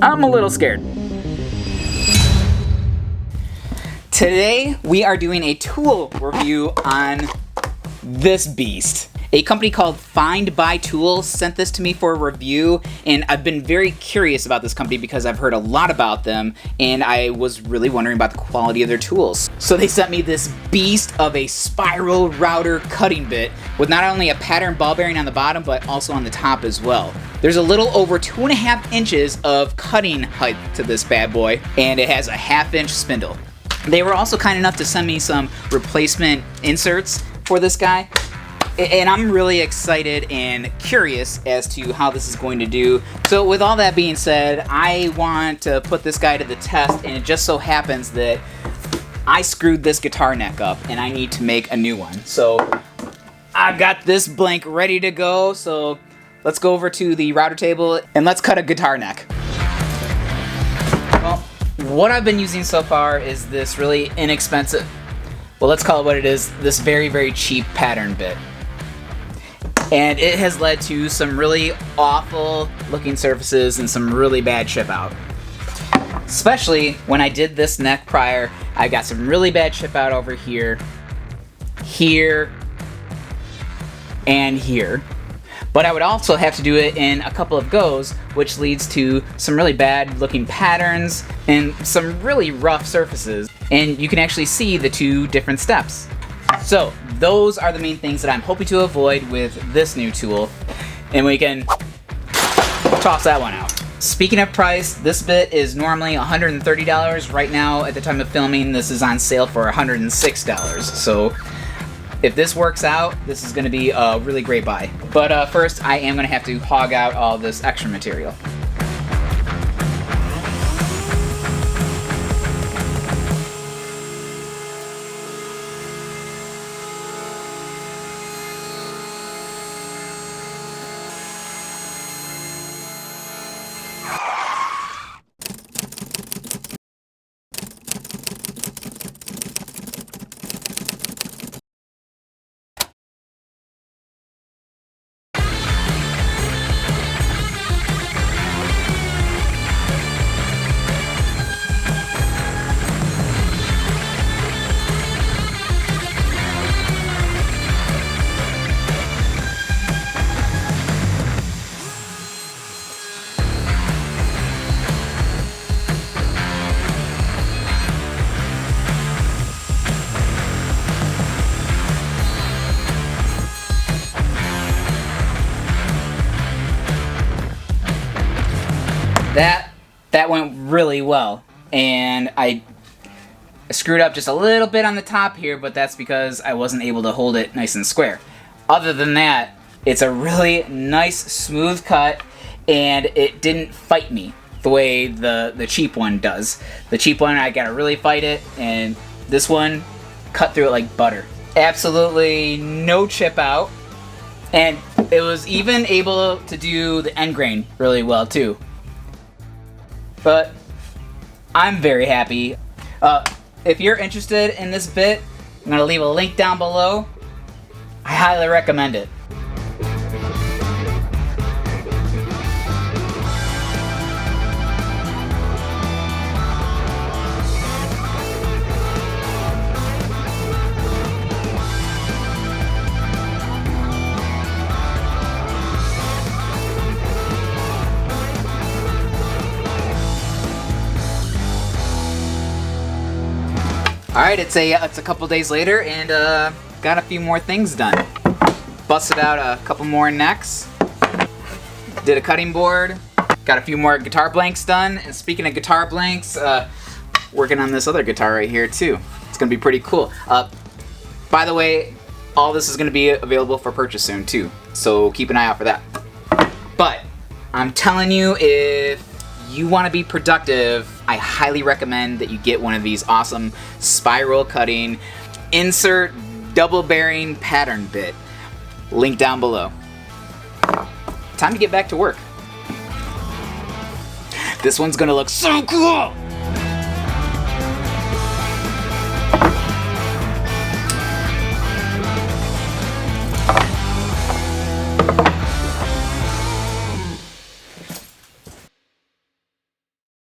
I'm a little scared. Today, we are doing a tool review on this beast. A company called FindBuyTool sent this to me for a review, and I've been very curious about this company because I've heard a lot about them, and I was really wondering about the quality of their tools. So they sent me this beast of a spiral router cutting bit with not only a pattern ball bearing on the bottom, but also on the top as well. There's a little over 2.5 inches of cutting height to this bad boy, and it has a 1/2 inch spindle. They were also kind enough to send me some replacement inserts for this guy. And I'm really excited and curious as to how this is going to do. So with all that being said, I want to put this guy to the test, and it just so happens that I screwed this guitar neck up and I need to make a new one. So I've got this blank ready to go, so let's go over to the router table and let's cut a guitar neck. Well, what I've been using so far is this really inexpensive, well, let's call it what it is, this very, very cheap pattern bit. And it has led to some really awful looking surfaces and some really bad chip out. Especially when I did this neck prior, I got some really bad chip out over here, here, and here. But I would also have to do it in a couple of goes, which leads to some really bad looking patterns and some really rough surfaces. And you can actually see the two different steps. So those are the main things that I'm hoping to avoid with this new tool, and we can toss that one out. Speaking of price, this bit is normally $130. Right now, at the time of filming, this is on sale for $106. So if this works out, this is going to be a really great buy. But first, I am going to have to hog out all this extra material. That went really well, and I screwed up just a little bit on the top here, but that's because I wasn't able to hold it nice and square. Other than that, it's a really nice smooth cut, and it didn't fight me the way the cheap one does. The cheap one, I gotta really fight it, and this one cut through it like butter. Absolutely no chip out, and it was even able to do the end grain really well too. But I'm very happy. If you're interested in this bit, I'm going to leave a link down below. I highly recommend it. Alright, it's a couple days later, and got a few more things done. Busted out a couple more necks, did a cutting board, got a few more guitar blanks done, and speaking of guitar blanks, working on this other guitar right here too. It's gonna be pretty cool. By the way, all this is gonna be available for purchase soon too, so keep an eye out for that. But I'm telling you, if you want to be productive, I highly recommend that you get one of these awesome spiral cutting insert double bearing pattern bit. Link down below. Time to get back to work. This one's gonna look so cool!